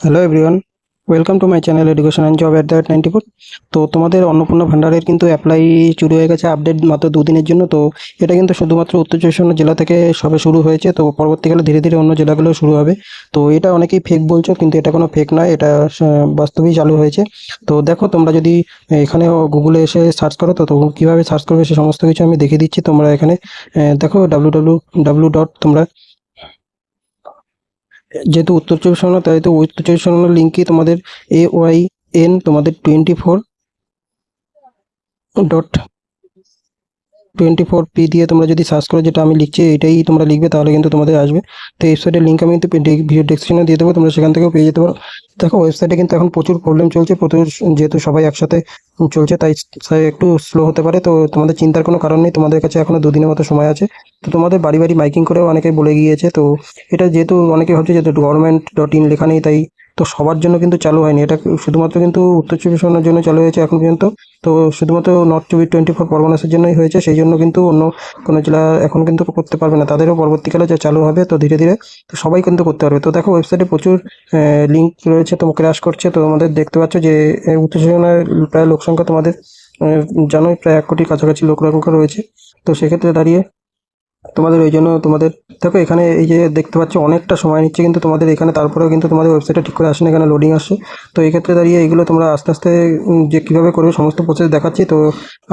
Hello everyone, welcome to my channel education and job @94। তো তোমাদের অন্নপূর্ণা ভান্ডারের কিন্তু অ্যাপ্লাই শুরু হয়ে গেছে, আপডেট মাত্র দুদিনের জন্য। তো এটা কিন্তু শুধুমাত্র উত্তর চব্বিশ পরগনা জেলা থেকে সবে শুরু হয়েছে, তো পরবর্তীকালে ধীরে ধীরে অন্য জেলাগুলো শুরু হবে। তো এটা অনেকেই ফেক বলছো, কিন্তু এটা কোনো ফেক নয়, এটা বাস্তবেই চালু হয়েছে। তো দেখো, তোমরা যদি এখানে গুগলে এসে সার্চ করো, তো তখন কীভাবে সার্চ করবে সে সমস্ত কিছু আমি দেখিয়ে দিচ্ছি। তোমরা এখানে দেখো www. তোমরা যেহেতু উত্তর চব্বিশ পরগনা, তাই তো উত্তর চব্বিশ পরগনার লিঙ্কই তোমাদের AYN তোমাদের 24.24p দিয়ে তোমরা যদি সার্চ করো, যেটা আমি লিখছি এটাই তোমরা লিখবে, তাহলে কিন্তু তোমাদের আসবে। তো এই ওয়েবসাইটের লিঙ্ক আমি কিন্তু ভিডিও ডেসক্রিপশনে দিয়ে দেবো, তোমরা সেখান থেকেও পেয়ে যেতে পারো। দেখো, ওয়েবসাইটে কিন্তু এখন প্রচুর প্রবলেম চলছে, যেহেতু সবাই একসাথে চলছে, তাই একটু স্লো হতে পারে। তো তোমাদের চিন্তার কোনো কারণ নেই, তোমাদের কাছে এখনো দুদিনের মতো সময় আছে। তো তোমাদের বাড়ি বাড়ি মাইকিং করেও অনেকে বলে গিয়েছে। তো এটা যেহেতু অনেকে ভাবছে যেহেতু গভর্নমেন্ট.in লেখা নেই, তাই তো সবার জন্য কিন্তু চালু হয়নি, এটা শুধুমাত্র কিন্তু উত্তর চব্বিশ পরগনার জন্য চালু হয়েছে এখন পর্যন্ত। তো শুধুমাত্র নর্থ চব্বিশ 24 পরগনাসের জন্যই হয়েছে, সেই জন্য কিন্তু অন্য কোনো জেলা এখন কিন্তু করতে পারবে না, তাদেরও পরবর্তীকালে যা চালু হবে, তো ধীরে ধীরে তো সবাই কিন্তু করতে পারবে। তো দেখো, ওয়েবসাইটে প্রচুর লিঙ্ক রয়েছে, তো ক্র্যাশ করছে। তো তোমাদের দেখতে পাচ্ছ যে উত্তর চব্বিশ পরগনার প্রায় লোক সংখ্যা তোমাদের জানোই, প্রায় 1 কোটির কাছাকাছি লোক সংখ্যা রয়েছে। তো সেক্ষেত্রে দাঁড়িয়ে তোমাদের ওই জন্য তোমাদের দেখো, এখানে এই যে দেখতে পাচ্ছ অনেকটা সময় নিচ্ছে কিন্তু তোমাদের এখানে, তারপরেও কিন্তু তোমাদের ওয়েবসাইটটা ঠিক করে আসে না, এখানে লোডিং আসছে। তো এই ক্ষেত্রে দাঁড়িয়ে এগুলো তোমরা আস্তে আস্তে যে কীভাবে করবে সমস্ত প্রসেস দেখাচ্ছি। তো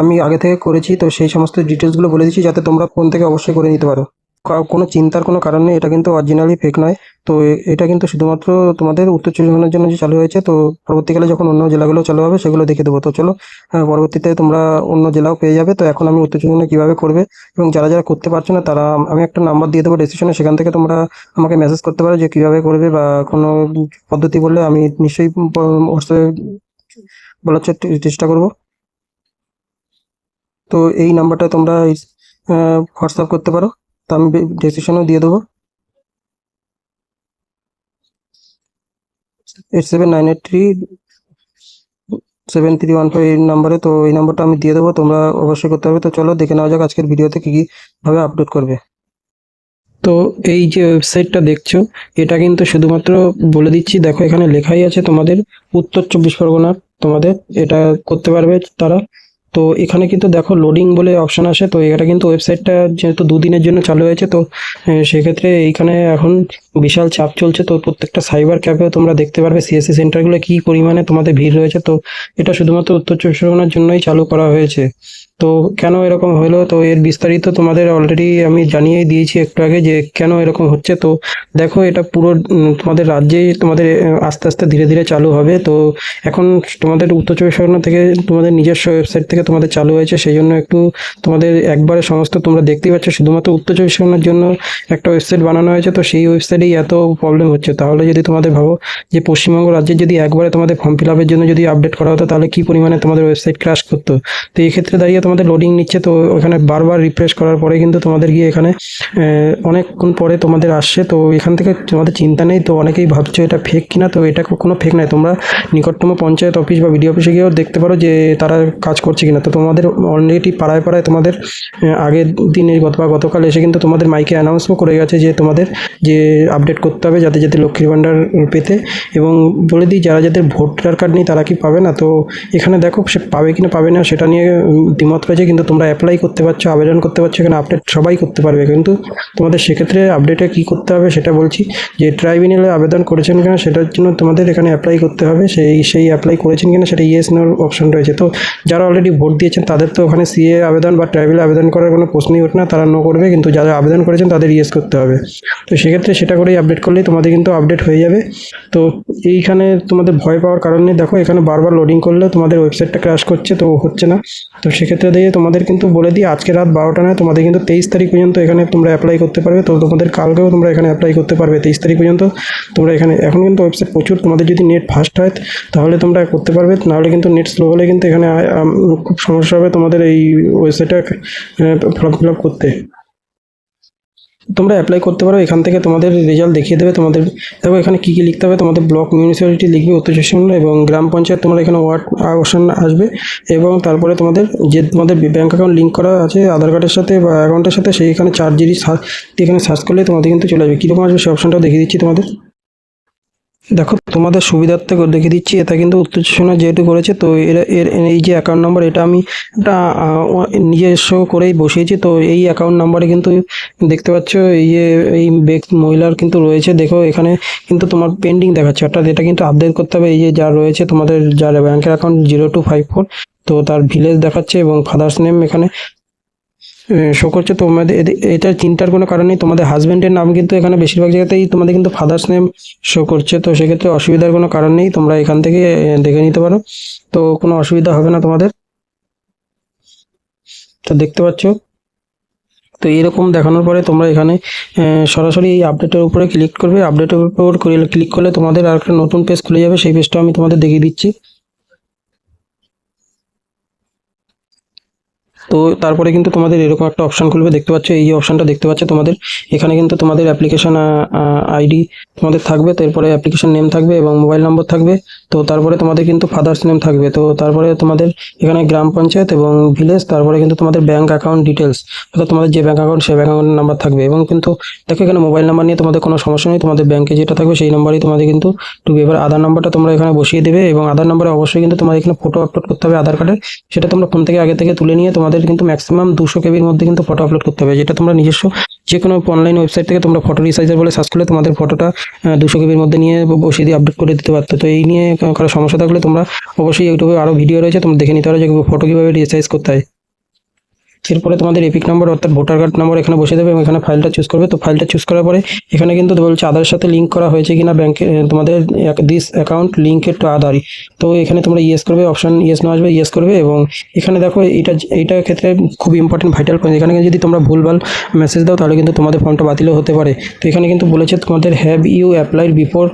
আমি আগে থেকে করেছি, তো সেই সমস্ত ডিটেলসগুলো বলে দিচ্ছি, যাতে তোমরা ফোন থেকে অবশ্যই করে নিতে পারো। কোনো চিন্তার কোনো কারণ নেই, এটা কিন্তু অরিজিনালি ফেক নয়। তো এটা কিন্তু শুধুমাত্র তোমাদের উত্তর চব্বিশ পরগনার জন্য যে চালু হয়েছে। তো পরবর্তীকালে যখন অন্য জেলাগুলো চালু হবে সেগুলো দেখে দেবো। তো চলো, পরবর্তীতে তোমরা অন্য জেলাও পেয়ে যাবে। তো এখন আমি উত্তর চব্বিশ পরগনা কীভাবে করবে এবং যারা যারা করতে পারছো না, তারা আমি একটা নাম্বার দিয়ে দেবো ডেসক্রিপশনে, সেখান থেকে তোমরা আমাকে মেসেজ করতে পারো যে কীভাবে করবে, বা কোনো পদ্ধতি বললে আমি নিশ্চয়ই হোয়াটসঅ্যাপে বলার চেষ্টা করবো। তো এই নাম্বারটা তোমরা হোয়াটসঅ্যাপ করতে পারো, তো আমি ডেসক্রিপশনেও দিয়ে দেবো। 87983731 এই নাম্বারে। তো এই নাম্বারটা আমি দিয়ে দেবো, তোমরা অবশ্যই করতে হবে। তো চলো দেখে নেওয়া যাক আজকের ভিডিওতে কী কীভাবে আপলোড করবে। তো এই যে ওয়েবসাইটটা দেখছো, এটা কিন্তু শুধুমাত্র বলে দিচ্ছি, দেখো এখানে লেখাই আছে তোমাদের উত্তর চব্বিশ পরগনার, তোমাদের এটা করতে পারবে তারা। তো এখানে কিন্তু দেখো লোডিং বলে অপশন আসে। তো এটা কিন্তু ওয়েবসাইটটা যেহেতু দুদিনের জন্য চালু হয়েছে, তো সেক্ষেত্রে এইখানে এখন বিশাল চাপ চলছে। তো প্রত্যেকটা সাইবার ক্যাফেও তোমরা দেখতে পারবে সিএসসি সেন্টারগুলো কী পরিমাণে তোমাদের ভিড় রয়েছে। তো এটা শুধুমাত্র উত্তর চব্বিশ পরগনার জন্যই চালু করা হয়েছে। তো কেন এরকম হলো, তো এর বিস্তারিত তোমাদের অলরেডি আমি জানিয়েই দিয়েছি একটু আগে যে কেন এরকম হচ্ছে। তো দেখো, এটা পুরো তোমাদের রাজ্যেই তোমাদের আস্তে আস্তে ধীরে ধীরে চালু হবে। তো এখন তোমাদের উত্তর চব্বিশ পরগনা থেকে তোমাদের নিজস্ব ওয়েবসাইট থেকে তোমাদের চালু হয়েছে, সেই জন্য একটু তোমাদের একবারে সমস্ত তোমরা দেখতেই পাচ্ছ, শুধুমাত্র উত্তর চব্বিশ পরগনার জন্য একটা ওয়েবসাইট বানানো হয়েছে। তো সেই ওয়েবসাইটেই এত প্রবলেম হচ্ছে। তাহলে যদি তোমাদের ভাবো যে পশ্চিমবঙ্গ রাজ্যের যদি একবারে তোমাদের ফর্ম ফিল আপের জন্য যদি আপডেট করা হতো, তাহলে কী পরিমাণে তোমাদের ওয়েবসাইট ক্র্যাশ করতো। তো এই ক্ষেত্রে দাঁড়িয়ে তোমাদের লোডিং নিচ্ছে, তো ওখানে বারবার রিফ্রেশ করার পরে কিন্তু তোমাদের গিয়ে এখানে অনেকক্ষণ পরে তোমাদের আসছে। তো এখান থেকে তোমাদের চিন্তা নেই। তো অনেকেই ভাবছো এটা ফেক কিনা, তো এটা কোনো ফেক নয়। তোমরা নিকটতম পঞ্চায়েত অফিস বা বিডিও অফিসে গিয়েও দেখতে পারো যে তারা কাজ করছে কিনা। তো তোমাদের অলরেডি পাড়ায় পাড়ায় তোমাদের আগের দিনে গতকাল এসে কিন্তু তোমাদের মাইকে অ্যানাউন্সও করে গেছে যে তোমাদের যে আপডেট করতে হবে যাতে যাতে লক্ষ্মীর ভাণ্ডার পেতে। এবং বলে দিই, যারা যাদের ভোটার কার্ড নেই তারা কি পাবে না। তো এখানে দেখো, সে পাবে কিনা পাবে না সেটা নিয়ে দ্বিমত রয়েছে, কিন্তু তোমরা অ্যাপ্লাই করতে পারছো, আবেদন করতে পারছো, এখানে আপডেট সবাই করতে পারবে। কিন্তু তোমাদের সেক্ষেত্রে আপডেটে কী করতে হবে সেটা বলছি, যে ট্রাইব্যুনালে আবেদন করেছেন কিনা সেটার জন্য তোমাদের এখানে অ্যাপ্লাই করতে হবে। সেই অ্যাপ্লাই করেছেন কিনা সেটা ইয়েস নোর অপশন রয়েছে। তো যারা অলরেডি ভোট দিয়েছেন তাদের তো ওখানে সিএ আবেদন বা ট্রাইব্যুনালে আবেদন করার কোনো প্রশ্নই ওঠে না, তারা নো করবে। কিন্তু যারা আবেদন করেছেন তাদের ইয়েস করতে হবে। তো সেক্ষেত্রে সেটা করেই আপডেট করলেই তোমাদের কিন্তু আপডেট হয়ে যাবে। তো এইখানে তোমাদের ভয় পাওয়ার কারণ নেই। দেখো, এখানে বারবার লোডিং করলে তোমাদের ওয়েবসাইটটা ক্র্যাশ করছে, তো হচ্ছে না। তো সেক্ষেত্রে দিয়ে তোমাদের কিন্তু বলে দিই, আজকে রাত 12টা নয়, তোমাদের কিন্তু 23 তারিখ পর্যন্ত এখানে তোমরা অ্যাপ্লাই করতে পারবে। তো তোমাদের কালকেও তোমরা এখানে অ্যাপ্লাই করতে পারবে 23 তারিখ পর্যন্ত। তোমরা এখানে এখন কিন্তু ওয়েবসাইট প্রচুর, তোমাদের যদি নেট ফাস্ট হয় তাহলে তোমরা করতে পারবে, নাহলে কিন্তু নেট স্লো হলে কিন্তু এখানে খুব সমস্যা হবে তোমাদের এই ওয়েবসাইটটা ফর্ম ফিল আপ করতে। তোমরা অ্যাপ্লাই করতে পারো, এখান থেকে তোমাদের রেজাল্ট দেখিয়ে দেবে তোমাদের। দেখো, এখানে কী কী লিখতে হবে, তোমাদের ব্লক মিউনিসিপ্যালিটি লিখবে উত্তর চব্বিশ পরগনা, এবং গ্রাম পঞ্চায়েত তোমরা এখানে ওয়ার্ড অপশান আসবে। এবং তারপরে তোমাদের যে তোমাদের ব্যাঙ্ক অ্যাকাউন্ট লিঙ্ক করা আছে আধার কার্ডের সাথে বা অ্যাকাউন্টের সাথে, সেইখানে 4 জিবি এখানে সার্চ করলে তোমাদের কিন্তু চলে আসবে। কীরকম আসবে সেই অপশানটাও দেখিয়ে দিচ্ছি তোমাদের। দেখো তোমাদের সুবিধার্থে দেখিয়ে দিচ্ছি, এটা কিন্তু উত্তর চব্বিশ পরগনা যেহেতু করেছে, তো এর এই যে অ্যাকাউন্ট নাম্বার, এটা আমি একটা নিজস্ব করেই বসিয়েছি। তো এই অ্যাকাউন্ট নাম্বারে কিন্তু দেখতে পাচ্ছ এই যে এই মহিলার কিন্তু রয়েছে, দেখো এখানে কিন্তু তোমার পেন্ডিং দেখাচ্ছে, অর্থাৎ এটা কিন্তু আপডেট করতে হবে। এই যে যা রয়েছে তোমাদের, যার ব্যাংকের অ্যাকাউন্ট 0254, তো তার ভিলেজ দেখাচ্ছে এবং ফাদার্স নেম এখানে শো করছে। তোমাদের এটা চিন্তার কোনো কারণ নেই, তোমাদের হাজবেন্ডের নাম কিন্তু এখানে বেশিরভাগ জায়গাতেই তোমাদের কিন্তু ফাদার্স নেম শো করছে, তো সেক্ষেত্রে অসুবিধার কোনো কারণ নেই, তোমরা এখান থেকে দেখে নিতে পারো, তো কোনো অসুবিধা হবে না তোমাদের। তো দেখতে পাচ্ছ, তো এরকম দেখানোর পরে তোমরা এখানে সরাসরি এই আপডেটের উপরে ক্লিক করবে। আপডেটের উপর ক্লিক করলে তোমাদের আর একটা নতুন পেজ খুলে যাবে, সেই পেজটা আমি তোমাদের দেখিয়ে দিচ্ছি। তো তারপরে কিন্তু তোমাদের এরকম একটা অপশন খুলবে, দেখতে পাচ্ছ এই যে অপশনটা দেখতে পাচ্ছ তোমাদের, এখানে কিন্তু তোমাদের অ্যাপ্লিকেশন আইডি তোমাদের থাকবে, তারপরে অ্যাপ্লিকেশন নেম থাকবে এবং মোবাইল নম্বর থাকবে। তো তারপরে তোমাদের কিন্তু ফাদার্স নেম থাকবে, তো তারপরে তোমাদের এখানে গ্রাম পঞ্চায়েত এবং ভিলেজ, তারপরে কিন্তু তোমাদের ব্যাংক অ্যাকাউন্ট ডিটেলস, অর্থাৎ তোমাদের যে ব্যাংক অ্যাকাউন্ট সেই ব্যাংক অ্যাকাউন্ট নাম্বার থাকবে। এবং কিন্তু দেখো এখানে মোবাইল নাম্বার নিয়ে তোমাদের কোনো সমস্যা নেই, তোমাদের ব্যাংকে যেটা থাকবে সেই নাম্বারই তোমাদের কিন্তু ঢুকবে। এবার আধার নাম্বারটা তোমরা এখানে বসিয়ে দেবে এবং আধার নাম্বারে অবশ্যই কিন্তু তোমাদের এখানে ফটো আপলোড করতে হবে আধার কার্ডের, সেটা তোমরা ফোন থেকে আগে থেকে তুলে নিয়ে তোমাদের কিন্তু ম্যাক্সিমাম 200 কেবির মধ্যে কিন্তু ফটো আপলোড করতে হবে, যেটা তোমরা নিজস্ব যে কোনো অনলাইন ওয়েবসাইট থেকে তোমরা ফটো রিসাইজার বলে সার্চ করলে তোমাদের ফটোটা 200 কেবির মধ্যে নিয়ে বসিয়ে দিয়ে আপলোড করে দিতে পারতো। তো এই নিয়ে কারো সমস্যা থাকলে তোমরা অবশ্যই ইউটিউবে আরও ভিডিও রয়েছে, তোমরা দেখে নিতে পারো যে ফটো কীভাবে রিসাইজ করতে হয়। এরপরে তোমাদের এপিক নাম্বার অর্থাৎ ভোটার কার্ড নাম্বার এখানে বসে দেবে এবং এখানে ফাইলটা চুজ করবে। তো ফাইলটা চুজ করার পরে এখানে কিন্তু বলছে আধারের সাথে লিঙ্ক করা হয়েছে কিনা ব্যাংকে, তোমাদের দিস অ্যাকাউন্ট লিঙ্কেড টু আধার। তো এখানে তোমরা ইয়েস করবে, অপশন ইয়েস না আসবে ইয়েস করবে। এবং এখানে দেখো এইটার ক্ষেত্রে খুব ইম্পর্টেন্ট ভাইটাল পয়েন্ট, এখানে যদি তোমরা ভুলভাল মেসেজ দাও তাহলে কিন্তু তোমাদের ফর্মটা বাতিলও হতে পারে। তো এখানে কিন্তু বলেছে তোমাদের have you applied before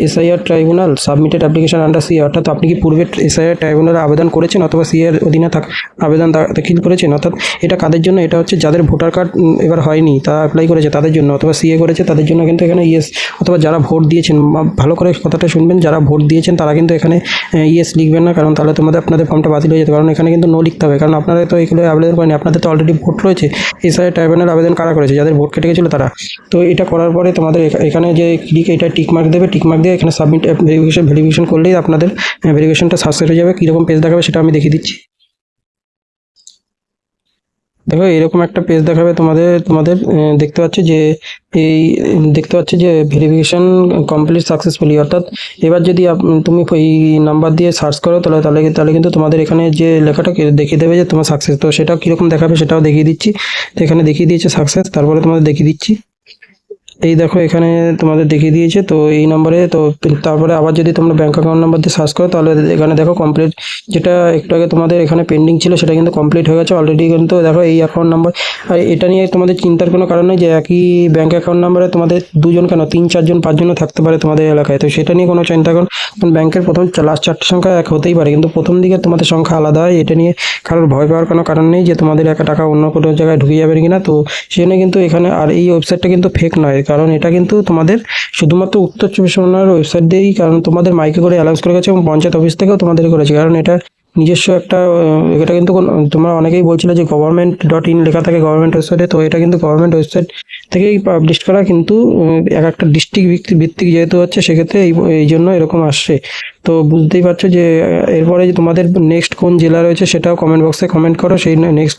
SIR tribunal submitted application under C, অর্থাৎ আপনি কি পূর্বে এসআইআর ট্রাইব্যুনালে আবেদন করেছেন অথবা সি এর অধীনে আবেদন দাখিল করেছেন। অর্থাৎ এটা কাদের জন্য, এটা হচ্ছে যাদের ভোটার কার্ড এবার হয়নি, তা অ্যাপ্লাই করেছে তাদের জন্য, অথবা সিএ করেছে তাদের জন্য কিন্তু এখানে ইয়েস, অথবা যারা ভোট দিয়েছেন, ভালো করে কথাটা শুনবেন, যারা ভোট দিয়েছেন তারা কিন্তু এখানে ইয়েস লিখবেন না, কারণ তাহলে আপনাদের ফর্মটা বাতিল হয়ে যেত। কারণ এখানে কিন্তু নো লিখতে হবে, কারণ আপনারা তো এগুলো আবেদন করেনি, আপনাদের তো অলরেডি ভোট রয়েছে। এসআইআর ট্রাইব্যুনাল আবেদন কারা করেছে, যাদের ভোট কেটে গেছিলো তারা। তো এটা করার পরে তোমাদের এখানে যে এটা টিক মার্ক দেবে, টিক মার্ক দিয়ে এখানে সাবমিট ভেরিফিকেশন করলেই আপনাদের ভেরিফিকেশনটা সাকসেস হয়ে যাবে। কীরকম পেজ দেখাবে সেটা আমি দেখিয়ে দিচ্ছি। দেখো এরকম একটা পেজ দেখাবে তোমাদের তোমাদের দেখতে পাচ্ছ যে এই দেখতে পাচ্ছ যে ভেরিফিকেশন কমপ্লিট সাকসেসফুলি, অর্থাৎ এবার যদি তুমি এই নাম্বার দিয়ে সার্চ করো তাহলে তাহলে তাহলে কিন্তু তোমাদের এখানে যে লেখাটা দেখিয়ে দেবে যে তোমার সাকসেস। তো সেটা কীরকম দেখাবে সেটাও দেখিয়ে দিচ্ছি। তো এখানে দেখিয়ে দিয়েছে সাকসেস, তারপরে তোমাদের দেখিয়ে দিচ্ছি। এই দেখো এখানে তোমাদের দেখিয়ে দিয়েছে, তো এই নম্বরে। তো তারপরে আবার যদি তোমরা ব্যাঙ্ক অ্যাকাউন্ট নাম্বার দিয়ে সার্চ করো তাহলে এখানে দেখো কমপ্লিট, যেটা একটু আগে তোমাদের এখানে পেন্ডিং ছিল সেটা কিন্তু কমপ্লিট হয়ে গেছে অলরেডি। কিন্তু দেখো এই অ্যাকাউন্ট নাম্বার, আর এটা নিয়ে তোমাদের চিন্তার কোনো কারণ নেই যে একই ব্যাঙ্ক অ্যাকাউন্ট নাম্বারে তোমাদের দুজন কেন 3 4 জন 5 জনও থাকতে পারে তোমাদের এলাকায়। তো সেটা নিয়ে কোনো চিন্তা করুন, কারণ ব্যাংকের প্রথম লাস্ট 4টি সংখ্যা এক হতেই পারে, কিন্তু প্রথম দিকে তোমাদের সংখ্যা আলাদা হয়। এটা নিয়ে কারোর ভয় পাওয়ার কোনো কারণ নেই যে তোমাদের একা টাকা অন্য কোনো জায়গায় ঢুকে যাবে কিনা। তো সেখানে কিন্তু এখানে, আর এই ওয়েবসাইটটা কিন্তু ফেক নয়, কারণ এটা কিন্তু তোমাদের শুধুমাত্র উত্তর চব্বিশ পরগনার ওয়েবসাইট দিয়েই, কারণ তোমাদের মাইকে করে অ্যালাউন্স করে গেছে এবং পঞ্চায়েত অফিস থেকেও তোমাদের করেছে, কারণ এটা নিজস্ব একটা এটা কিন্তু তোমরা অনেকেই বলছিলে যে government.in লেখা থাকে গভর্নমেন্ট ওয়েবসাইটে, তো এটা কিন্তু গভর্নমেন্ট ওয়েবসাইট থেকেই পাবলিশ করা, কিন্তু এক একটা ডিস্ট্রিক্ট ভিত্তিক যেহেতু হচ্ছে সেক্ষেত্রে এই জন্য এরকম আসছে। তো বুঝতেই পারছো যে এরপরে যে তোমাদের নেক্সট কোন জেলা রয়েছে সেটাও কমেন্ট বক্সে কমেন্ট করো, সেই নেক্সট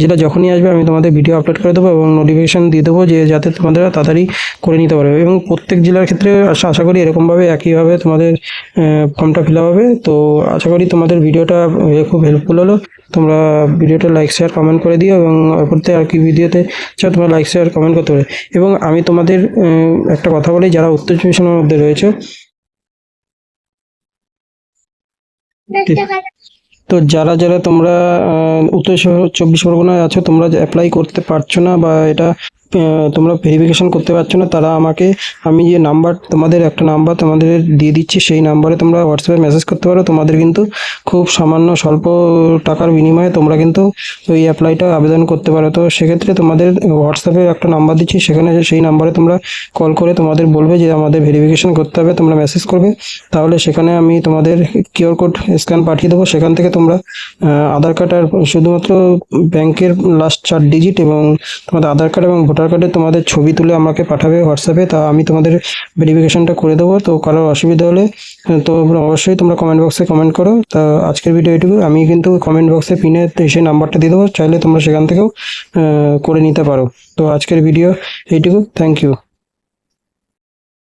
যেটা যখনই আসবে আমি তোমাদের ভিডিও আপলোড করে দেবো এবং নোটিফিকেশান দিয়ে দেবো যে যাতে তোমাদের তাড়াতাড়ি করে নিতে পারবে। এবং প্রত্যেক জেলার ক্ষেত্রে আশা করি এরকমভাবে একইভাবে তোমাদের ফর্মটা ফিল আপ হবে। তো আশা করি তোমাদের ভিডিওটা খুব হেল্পফুল হলো। তোমরা ভিডিওটা লাইক শেয়ার কমেন্ট করে দিও এবং পরবর্তী আর কি ভিডিওতে চাও তোমরা লাইক শেয়ার কমেন্ট করতে পারো। এবং আমি তোমাদের একটা কথা বলি, যারা উত্তর চব্বিশ পরগনার মধ্যে রয়েছে, তো যারা যারা তোমরা উত্তর চব্বিশ পরগনায় আছো, তোমরা অ্যাপ্লাই করতে পারছো না বা এটা তোমরা ভেরিফিকেশন করতে পারছো না, তারা আমি যে নাম্বার তোমাদের একটা নাম্বার তোমাদের দিয়ে দিচ্ছি, সেই নাম্বারে তোমরা হোয়াটসঅ্যাপে মেসেজ করতে পারো। তোমাদের কিন্তু খুব সামান্য স্বল্প টাকার বিনিময়ে তোমরা কিন্তু ওই অ্যাপ্লাইটা আবেদন করতে পারো। তো সেক্ষেত্রে তোমাদের হোয়াটসঅ্যাপে একটা নাম্বার দিচ্ছি, সেখানে সেই নাম্বারে তোমরা কল করে তোমাদের বলবে যে আমাদের ভেরিফিকেশন করতে হবে, তোমরা মেসেজ করবে। তাহলে সেখানে আমি তোমাদের কিউআর কোড স্ক্যান পাঠিয়ে দেবো, সেখান থেকে তোমরা আধার কার্ড আর শুধুমাত্র ব্যাংকের লাস্ট 4 ডিজিট এবং তোমাদের আধার কার্ড এবং ভোটার ভোটার কার্ডে তোমাদের ছবি তুলে আমাকে পাঠাবে হোয়াটসঅ্যাপে, তা আমি তোমাদের ভেরিফিকেশনটা করে দেবো। তো কারোর অসুবিধা হলে তো অবশ্যই তোমরা কমেন্ট বক্সে কমেন্ট করো। তা আজকের ভিডিও এটুকু। আমি কিন্তু কমেন্ট বক্সে পিনে সেই নাম্বারটা দিয়ে দেবো, চাইলে তোমরা সেখান থেকেও করে নিতে পারো। তো আজকের ভিডিও এইটুকু। Thank you.